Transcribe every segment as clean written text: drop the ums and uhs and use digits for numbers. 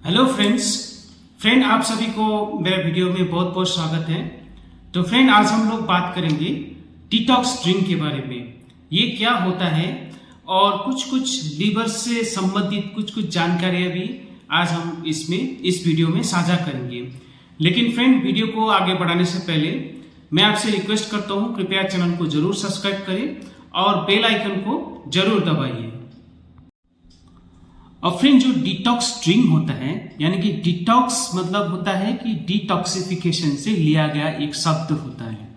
Hello friend आप सभी को मेरे वीडियो में बहुत बहुत स्वागत है। तो फ्रेंड आज हम लोग बात करेंगे डिटॉक्स ड्रिंक के बारे में। ये क्या होता है और कुछ लीवर से संबंधित कुछ जानकारियां भी आज हम इस वीडियो में साझा करेंगे। लेकिन फ्रेंड वीडियो को आगे बढ़ाने से पहले मैं आपसे रिक्वेस्ट करता हूं, कृपया चैनल को जरूर सब्सक्राइब करें और बेल आइकन को जरूर दबाइए। और फ्रेंड जो डिटॉक्स ड्रिंक होता है, यानी कि डिटॉक्स मतलब होता है कि डिटॉक्सिफिकेशन से लिया गया एक शब्द होता है।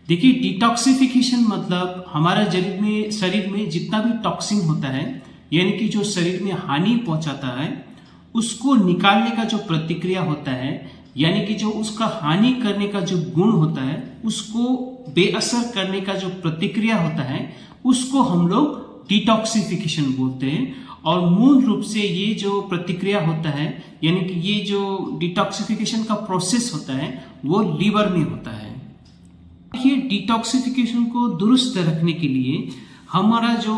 देखिए डिटॉक्सिफिकेशन मतलब हमारा शरीर में जितना भी टॉक्सिन होता है, यानी कि जो शरीर में हानि पहुंचाता है, उसको निकालने का जो प्रतिक्रिया होता है, यानी कि जो उसका हानि करने का जो गुण होता है, उसको बेअसर करने का जो प्रतिक्रिया होता है, उसको हम लोग डिटॉक्सिफिकेशन बोलते हैं। और मूल रूप से ये जो प्रतिक्रिया होता है, यानी कि ये जो डिटॉक्सिफिकेशन का प्रोसेस होता है, वो लीवर में होता है। देखिए डिटॉक्सिफिकेशन को दुरुस्त रखने के लिए हमारा जो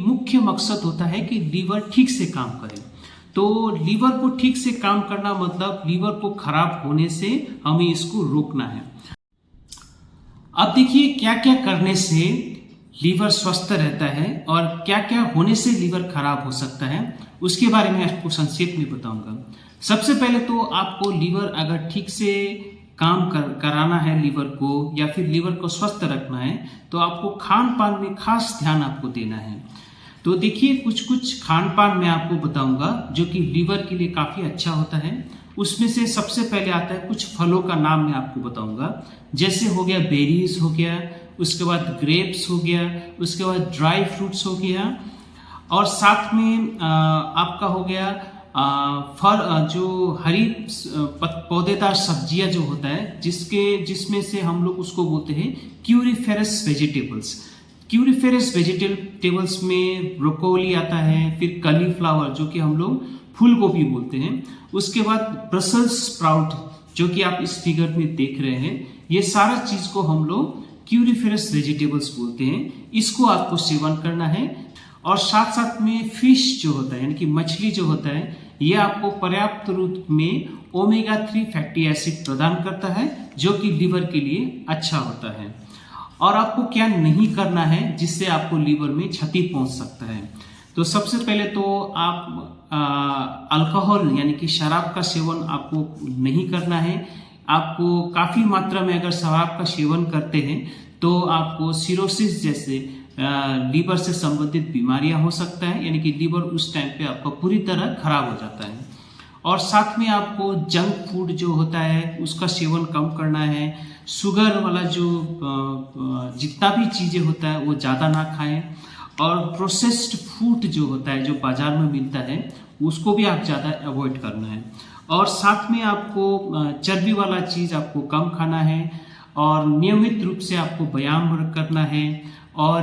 मुख्य मकसद होता है कि लीवर ठीक से काम करे। तो लीवर को ठीक से काम करना मतलब लीवर को खराब होने से हमें इसको रोकना है। अब देखिए क्या क्या करने से लीवर स्वस्थ रहता है और क्या क्या होने से लीवर खराब हो सकता है, उसके बारे में आपको संक्षेप में बताऊंगा। सबसे पहले तो आपको लीवर अगर ठीक से काम कराना है लीवर को, या फिर लीवर को स्वस्थ रखना है, तो आपको खान पान में खास ध्यान आपको देना है। तो देखिए कुछ खान पान मैं आपको बताऊंगा जो कि लीवर के लिए काफी अच्छा होता है। उसमें से सबसे पहले आता है कुछ फलों का नाम मैं आपको बताऊंगा, जैसे हो गया बेरीज हो गया, उसके बाद ग्रेप्स हो गया, उसके बाद ड्राई फ्रूट्स हो गया, और साथ में आपका हो गया जो हरी पौधेदार सब्जियां जो होता है, जिसमें से हम लोग उसको बोलते हैं क्यूरिफेरस वेजिटेबल्स। क्यूरिफेरस वेजिटेबल्स में ब्रोकोली आता है, फिर कलीफ्लावर जो कि हम लोग फूल गोभी बोलते हैं, उसके बाद ब्रसल्स स्प्राउट जो कि आप इस फिगर में देख रहे हैं, ये सारा चीज को हम लोग क्यूरिफेरस वेजिटेबल्स बोलते हैं। इसको आपको सेवन करना है। और साथ साथ में फिश जो होता है, यानी कि मछली जो होता है, ये आपको पर्याप्त रूप में ओमेगा 3 फैटी एसिड प्रदान करता है, जो कि लीवर के लिए अच्छा होता है। और आपको क्या नहीं करना है जिससे आपको लीवर में क्षति पहुंच सकता है। तो सबसे पहले तो आप अल्कोहल यानी कि शराब का सेवन आपको नहीं करना है। आपको काफी मात्रा में अगर शराब का सेवन करते हैं तो आपको सिरोसिस जैसे लीवर से संबंधित बीमारियां हो सकता है, यानी कि लीवर उस टाइम पे आपका पूरी तरह खराब हो जाता है। और साथ में आपको जंक फूड जो होता है उसका सेवन कम करना है। शुगर वाला जो जितना भी चीजें होता है वो ज्यादा ना खाएं। और प्रोसेस्ड फूड जो होता है, जो बाजार में मिलता है, उसको भी आप ज्यादा अवॉइड करना है। और साथ में आपको चर्बी वाला चीज आपको कम खाना है, और नियमित रूप से आपको व्यायाम करना है, और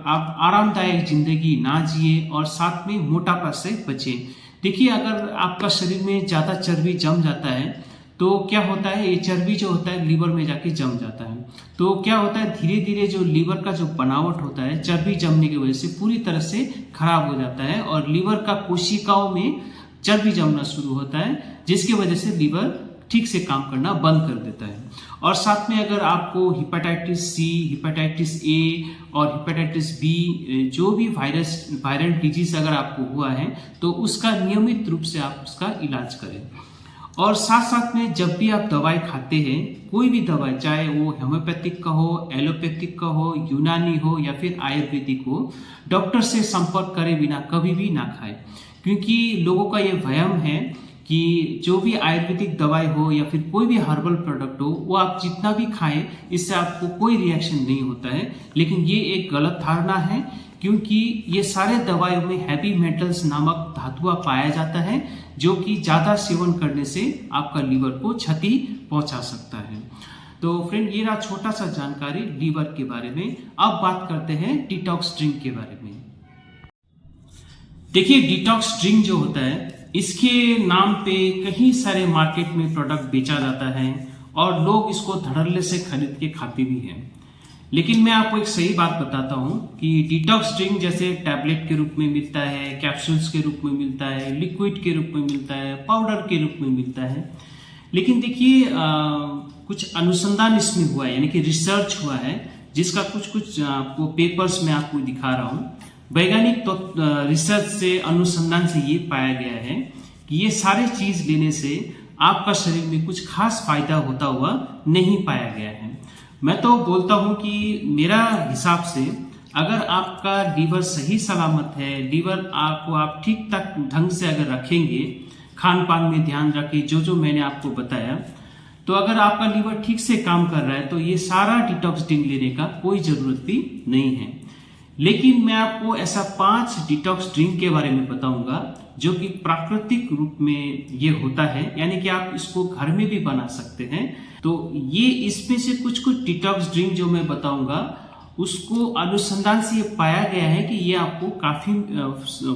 आप आरामदायक जिंदगी ना जिए, और साथ में मोटापा से बचें। देखिए अगर आपका शरीर में ज्यादा चर्बी जम जाता है तो क्या होता है, ये चर्बी जो होता है लीवर में जाके जम जाता है। तो क्या होता है, धीरे धीरे जो लीवर का जो बनावट होता है चर्बी जमने की वजह से पूरी तरह से खराब हो जाता है, और लीवर का कोशिकाओं में चर्बी जमना शुरू होता है, जिसकी वजह से लीवर ठीक से काम करना बंद कर देता है। और साथ में अगर आपको हेपेटाइटिस सी, हेपेटाइटिस ए और हेपेटाइटिस बी जो भी वायरल डिजीज अगर आपको हुआ है, तो उसका नियमित रूप से आप उसका इलाज करें। और साथ साथ में जब भी आप दवाई खाते हैं, कोई भी दवाई, चाहे वो होम्योपैथिक का हो, एलोपैथिक का हो, यूनानी हो या फिर आयुर्वेदिक हो, डॉक्टर से संपर्क करे बिना कभी भी ना खाएं। क्योंकि लोगों का ये वहम है कि जो भी आयुर्वेदिक दवाई हो या फिर कोई भी हर्बल प्रोडक्ट हो, वो आप जितना भी खाएं इससे आपको कोई रिएक्शन नहीं होता है। लेकिन ये एक गलत धारणा है, क्योंकि ये सारे दवाइयों में हैवी मेटल्स नामक धातुआ पाया जाता है, जो कि ज्यादा सेवन करने से आपका लीवर को क्षति पहुंचा सकता है। तो फ्रेंड ये रहा छोटा सा जानकारी लीवर के बारे में। अब बात करते हैं डिटॉक्स ड्रिंक के बारे में। देखिए डिटॉक्स ड्रिंक जो होता है, इसके नाम पे कई सारे मार्केट में प्रोडक्ट बेचा जाता है और लोग इसको धड़ल्ले से खरीद के खाते भी हैं। लेकिन मैं आपको एक सही बात बताता हूं कि डिटॉक्स ड्रिंक जैसे टैबलेट के रूप में मिलता है, कैप्सूल्स के रूप में मिलता है, लिक्विड के रूप में मिलता है, पाउडर के रूप में मिलता है। लेकिन देखिए कुछ अनुसंधान इसमें हुआ है, यानी कि रिसर्च हुआ है, जिसका कुछ आपको पेपर्स में आपको दिखा रहा हूं। वैज्ञानिक तो रिसर्च से, अनुसंधान से ये पाया गया है कि ये सारे चीज लेने से आपका शरीर में कुछ खास फायदा होता हुआ नहीं पाया गया है। मैं तो बोलता हूं कि मेरा हिसाब से अगर आपका लीवर सही सलामत है, लीवर आपको आप ठीक ठाक ढंग से अगर रखेंगे, खान पान में ध्यान रखें, जो मैंने आपको बताया, तो अगर आपका लीवर ठीक से काम कर रहा है तो ये सारा डिटॉक्स ड्रिंक लेने का कोई जरूरत भी नहीं है। लेकिन मैं आपको ऐसा 5 डिटॉक्स ड्रिंक के बारे में बताऊंगा जो कि प्राकृतिक रूप में ये होता है, यानी कि आप इसको घर में भी बना सकते हैं। तो ये इसमें से कुछ डिटॉक्स ड्रिंक जो मैं बताऊंगा उसको अनुसंधान से ये पाया गया है कि ये आपको काफी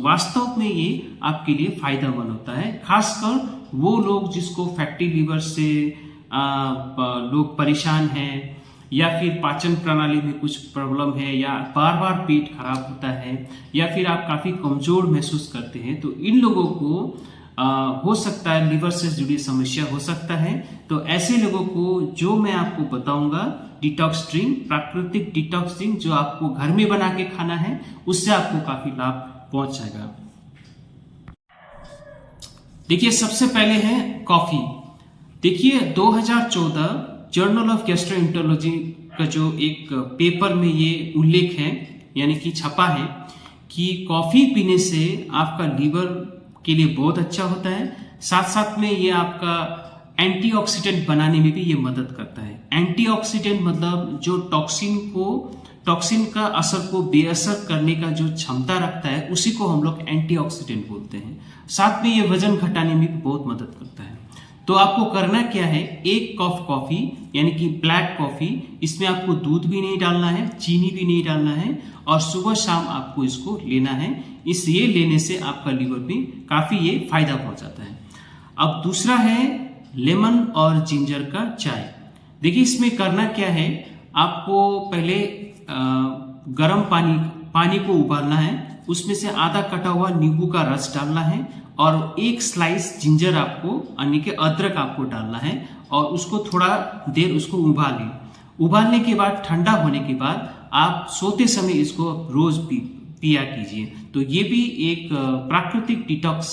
वास्तव में ये आपके लिए फायदेमंद होता है। खासकर वो लोग जिसको फैटी लीवर से लोग परेशान हैं, या फिर पाचन प्रणाली में कुछ प्रॉब्लम है, या बार बार पेट खराब होता है, या फिर आप काफी कमजोर महसूस करते हैं, तो इन लोगों को हो सकता है लिवर से जुड़ी समस्या हो सकता है। तो ऐसे लोगों को जो मैं आपको बताऊंगा डिटॉक्स ड्रिंक, प्राकृतिक डिटॉक्स ड्रिंक जो आपको घर में बना के खाना है, उससे आपको काफी लाभ पहुंच जाएगा। देखिए सबसे पहले है कॉफी। देखिए 2014 जर्नल ऑफ गैस्ट्रोएंटरोलॉजी का जो एक पेपर में ये उल्लेख है, यानी कि छपा है कि कॉफी पीने से आपका लीवर के लिए बहुत अच्छा होता है। साथ साथ में ये आपका एंटीऑक्सीडेंट बनाने में भी ये मदद करता है। एंटीऑक्सीडेंट मतलब जो टॉक्सिन का असर को बेअसर करने का जो क्षमता रखता है, उसी को हम लोग एंटीऑक्सीडेंट बोलते हैं। साथ में ये वजन घटाने में भी बहुत मदद करता है। तो आपको करना क्या है, 1 कप कॉफी यानी कि ब्लैक कॉफी, इसमें आपको दूध भी नहीं डालना है, चीनी भी नहीं डालना है, और सुबह शाम आपको इसको लेना है। ये लेने से आपका लीवर में काफी ये फायदा पहुंचाता है। अब दूसरा है लेमन और जिंजर का चाय। देखिए इसमें करना क्या है, आपको पहले गर्म पानी को उबालना है, उसमें से आधा कटा हुआ नींबू का रस डालना है, और 1 स्लाइस जिंजर आपको यानी कि अदरक आपको डालना है, और उसको थोड़ा देर उसको उबालें। उबालने के बाद ठंडा होने के बाद आप सोते समय इसको रोज पिया कीजिए। तो ये भी एक प्राकृतिक डिटॉक्स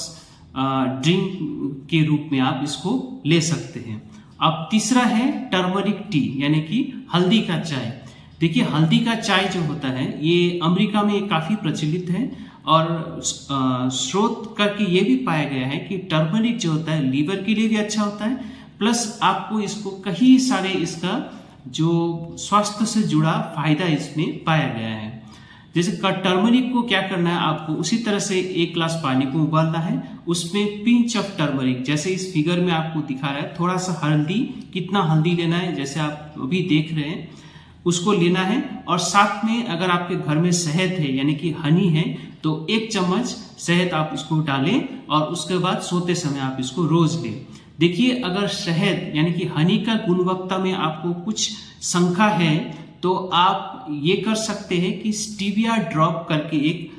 ड्रिंक के रूप में आप इसको ले सकते हैं। अब तीसरा है टर्मरिक टी यानी कि हल्दी का चाय। देखिए हल्दी का चाय जो होता है ये अमेरिका में काफी प्रचलित है, और स्रोत करके ये भी पाया गया है कि टर्मरिक जो होता है लीवर के लिए भी अच्छा होता है, प्लस आपको इसको कई सारे इसका जो स्वास्थ्य से जुड़ा फायदा इसमें पाया गया है। जैसे टर्मरिक को क्या करना है, आपको उसी तरह से 1 ग्लास पानी को उबालना है, उसमें पिंच ऑफ टर्मरिक, जैसे इस फिगर में आपको दिखा रहा है, थोड़ा सा हल्दी, कितना हल्दी लेना है जैसे आप अभी देख रहे हैं उसको लेना है, और साथ में अगर आपके घर में शहद है यानी कि हनी है तो 1 चम्मच शहद आप इसको डालें, और उसके बाद सोते समय आप इसको रोज लें। देखिए अगर शहद यानी कि हनी का गुणवत्ता में आपको कुछ शंका है तो आप ये कर सकते हैं कि स्टीविया ड्रॉप करके एक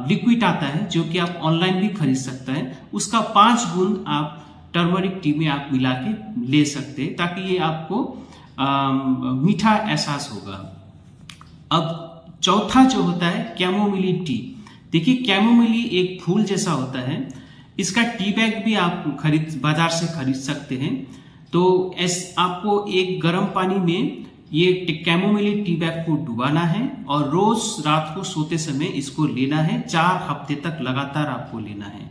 लिक्विड आता है जो कि आप ऑनलाइन भी खरीद सकते हैं, उसका 5 गुण आप टर्मरिक टी में आप मिला के ले सकते हैं, ताकि ये आपको मीठा एहसास होगा। अब चौथा जो होता है कैमोमिली टी। देखिए कैमोमिली एक फूल जैसा होता है, इसका टी बैग भी आप बाजार से खरीद सकते हैं। तो आपको एक गर्म पानी में ये कैमोमिली टी बैग को डुबाना है, और रोज रात को सोते समय इसको लेना है, 4 हफ्ते तक लगातार आपको लेना है।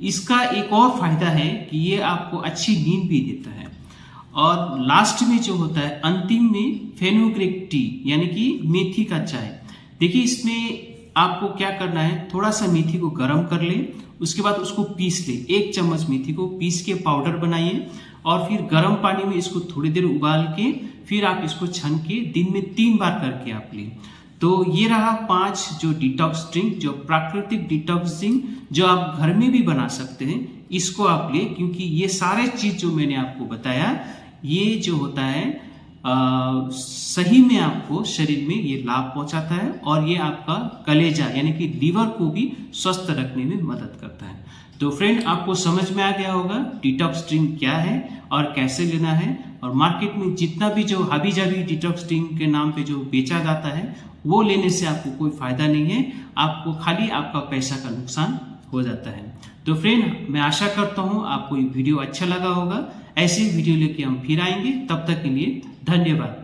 इसका एक और फायदा है कि ये आपको अच्छी नींद भी देता है। और लास्ट में जो होता है अंतिम में फेनुग्रीक टी यानी कि मेथी का चाय। देखिए इसमें आपको क्या करना है, थोड़ा सा मेथी को गर्म कर ले, उसके बाद उसको पीस ले, 1 चम्मच मेथी को पीस के पाउडर बनाइए, और फिर गर्म पानी में इसको थोड़ी देर उबाल के फिर आप इसको छन के दिन में 3 बार करके आप लें। तो ये रहा 5 जो डिटॉक्स ड्रिंक, जो प्राकृतिक डिटॉक्स ड्रिंक जो आप घर में भी बना सकते हैं, इसको आप ले, क्योंकि ये सारे चीज जो मैंने आपको बताया ये जो होता है सही में आपको शरीर में ये लाभ पहुंचाता है और ये आपका कलेजा यानी कि लीवर को भी स्वस्थ रखने में मदद करता है। तो फ्रेंड, आपको समझ में आ गया होगा डिटॉक्स ड्रिंक क्या है और कैसे लेना है। और मार्केट में जितना भी जो हाबी जाबी डिटॉक्स ड्रिंक के नाम पे जो बेचा जाता है वो लेने से आपको कोई फायदा नहीं है, आपको खाली आपका पैसा का नुकसान हो जाता है। तो फ्रेंड, मैं आशा करता हूँ आपको ये वीडियो अच्छा लगा होगा। ऐसे वीडियो लेके हम फिर आएंगे, तब तक के लिए धन्यवाद।